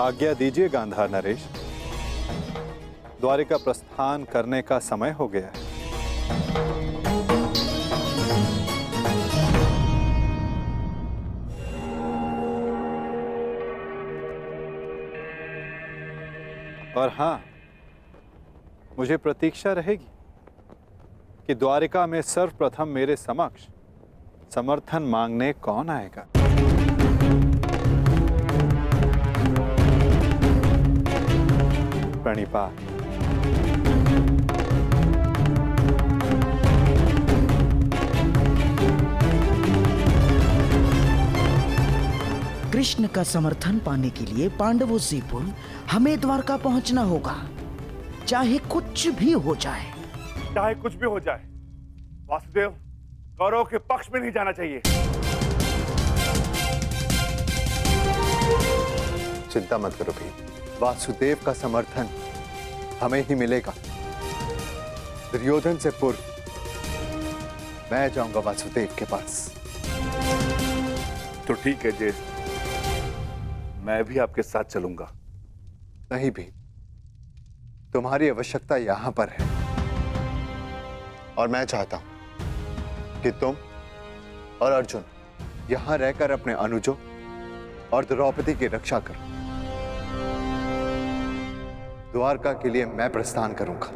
आज्ञा दीजिए गांधार नरेश, द्वारिका प्रस्थान करने का समय हो गया है। और हां, मुझे प्रतीक्षा रहेगी कि द्वारिका में सर्वप्रथम मेरे समक्ष समर्थन मांगने कौन आएगा। प्रणिपात। कृष्ण का समर्थन पाने के लिए पांडवों से पूर्व हमें द्वारका पहुंचना होगा, चाहे कुछ भी हो जाए। चाहे कुछ भी हो जाए, वासुदेव कौरव के पक्ष में नहीं जाना चाहिए। चिंता मत करो भाई, वासुदेव का समर्थन हमें ही मिलेगा। दुर्योधन से पूर्व मैं जाऊंगा वासुदेव के पास। तो ठीक है ज्येष्ठ, मैं भी आपके साथ चलूंगा। नहीं भी, तुम्हारी आवश्यकता यहां पर है और मैं चाहता हूं कि तुम और अर्जुन यहां रहकर अपने अनुजों और द्रौपदी की रक्षा करो। द्वारका के लिए मैं प्रस्थान करूंगा।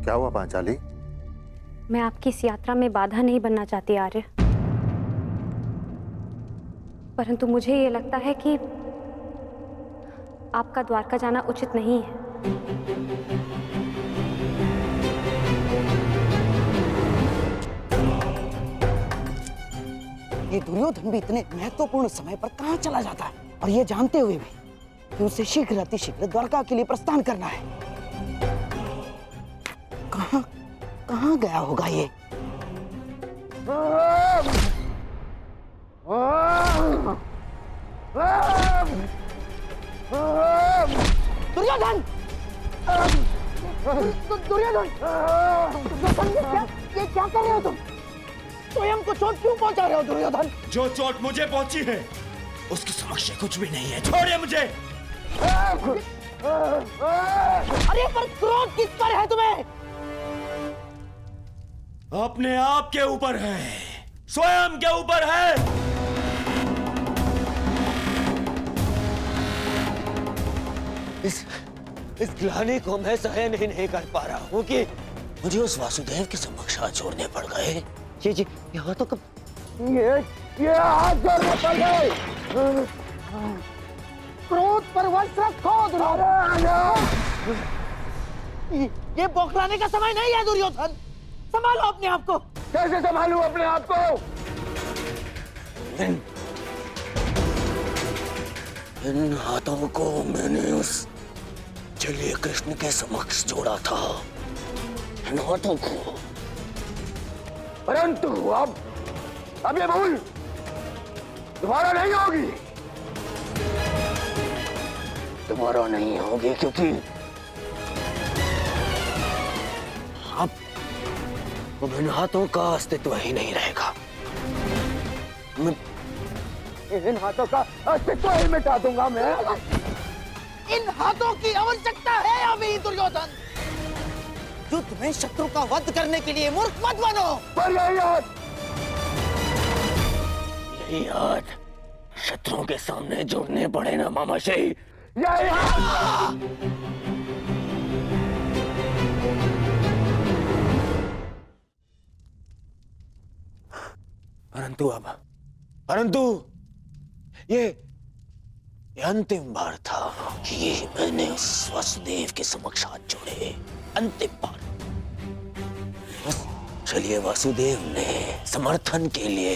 क्या हुआ पांचाली? मैं आपकी इस यात्रा में बाधा नहीं बनना चाहती आर्य, परंतु मुझे ये लगता है कि आपका द्वारका जाना उचित नहीं है। ये दुर्योधन भी इतने महत्वपूर्ण समय पर कहां चला जाता है, और ये जानते हुए भी कि उसे शीघ्र अतिशीघ्र द्वारका के लिए प्रस्थान करना है। कहां गया होगा ये? दुर्योधन! दुर्योधन! ये क्या कर रहे हो तुम? स्वयं को चोट क्यों पहुंचा रहे हो दुर्योधन? जो चोट मुझे पहुंची है उसके समक्ष कुछ भी नहीं है। छोड़िए मुझे। अरे पर क्रोध किस पर है तुम्हें? अपने आप के ऊपर है, स्वयं के ऊपर है। इस ग्लानि को मैं सहन ही नहीं कर पा रहा हूं कि मुझे उस वासुदेव के समक्ष हाथ जोड़ने पड़ गए। जी यहाँ तो ये हाथ जोड़ने पड़ गए। क्रोध पर वश रखो दुर्योधन। ये बौखलाने का समय नहीं है दुर्योधन, संभालो अपने आप को। कैसे संभालूं अपने आप को? इन हाथों को मैंने उस जलीय कृष्ण के समक्ष जोड़ा था, इन हाथों को। परंतु अब ये भूल दोबारा नहीं होगी। दोबारा नहीं होगी, क्योंकि अब इन हाथों का अस्तित्व ही नहीं रहेगा। इन हाथों का अस्तित्व ही मिटा दूंगा मैं। इन हाथों की आवश्यकता है अभी दुर्योधन। युद्ध में शत्रु का वध करने के लिए मूर्ख मत बनो। पर यही हाथ शत्रुओं के सामने जोड़ने पड़े ना मामाश्री। यही हाथ। परंतु ये अंतिम बार था कि मैंने उस वासुदेव के समक्ष हाथ जोड़े। अंतिम बार। चलिए, वासुदेव ने समर्थन के लिए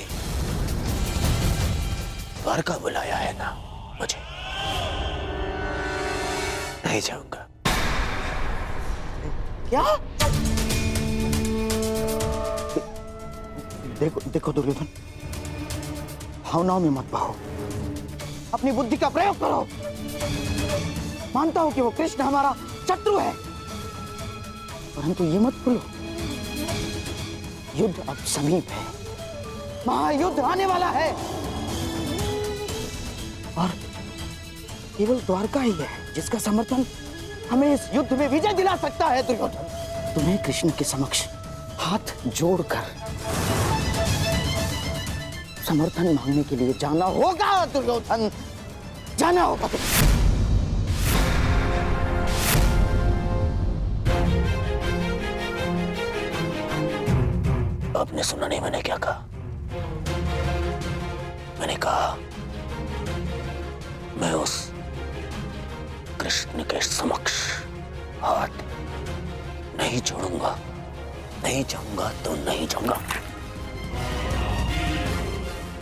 द्वारका बुलाया है ना मुझे, नहीं जाऊंगा। क्या? देखो देखो दुर्योधन, भावनाओं में मत बहो, अपनी बुद्धि का प्रयोग करो। मानता हूं कि वो कृष्ण हमारा शत्रु है, परंतु ये मत भूलो, युद्ध अब समीप है, महायुद्ध आने वाला है, और केवल द्वारका ही है जिसका समर्थन हमें इस युद्ध में विजय दिला सकता है। दुर्योधन, तुम्हें कृष्ण के समक्ष हाथ जोड़कर समर्थन मांगने के लिए जाना होगा। दुर्योधन, जाना होगा तुम्हें। आपने सुना नहीं मैंने क्या कहा? मैंने कहा मैं उस कृष्ण के समक्ष हाथ नहीं छोड़ूंगा, नहीं जाऊंगा तो नहीं जाऊंगा।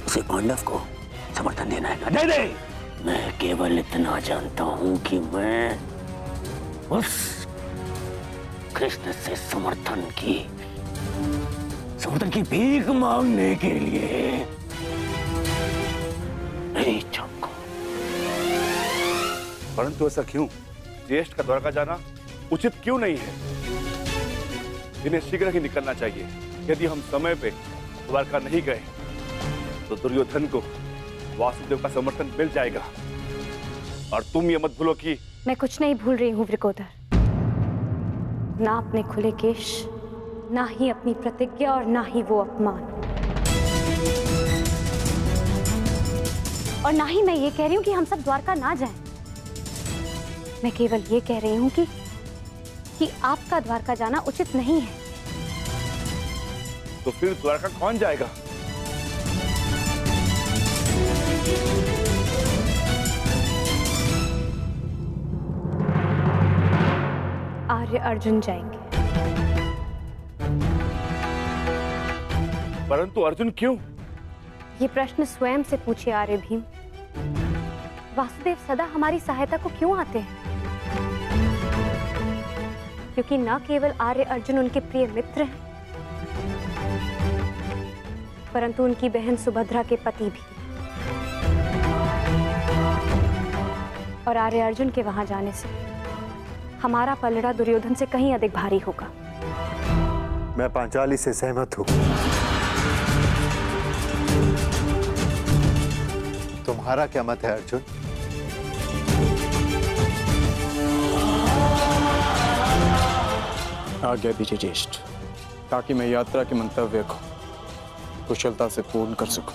उसे पांडव को समर्थन देना है ना, दे दे। मैं केवल इतना जानता हूं कि मैं उस कृष्ण से समर्थन की भीख मांगने के लिए नहीं जाऊंगा। परंतु ऐसा क्यों? ज्येष्ठ का द्वारका जाना उचित क्यों नहीं है? इन्हें शीघ्र ही निकलना चाहिए। यदि हम समय पे द्वारका नहीं गए तो दुर्योधन को वासुदेव का समर्थन मिल जाएगा। और तुम ये मत भूलो कि मैं कुछ नहीं भूल रही हूँ वृकोदर, ना अपने खुले केश, ना ही अपनी प्रतिज्ञा, और ना ही वो अपमान, और ना ही मैं ये कह रही हूँ कि हम सब द्वारका ना जाएं। मैं केवल ये कह रही हूँ कि आपका द्वारका जाना उचित नहीं है। तो फिर द्वारका कौन जाएगा? आर्य अर्जुन जाएंगे। परंतु अर्जुन क्यों? ये प्रश्न स्वयं से पूछिए आर्य भीम। वासुदेव सदा हमारी सहायता को क्यों आते हैं? क्योंकि न केवल आर्य अर्जुन उनके प्रिय मित्र हैं, परंतु उनकी बहन सुभद्रा के पति भी। और आर्य अर्जुन के वहां जाने से हमारा पलड़ा दुर्योधन से कहीं अधिक भारी होगा। मैं पांचाली से सहमत हूं। तुम्हारा क्या मत है अर्जुन? आज्ञा दीजिए ज्येष्ठ, ताकि मैं यात्रा के मंतव्य को कुशलता से पूर्ण कर सकूं।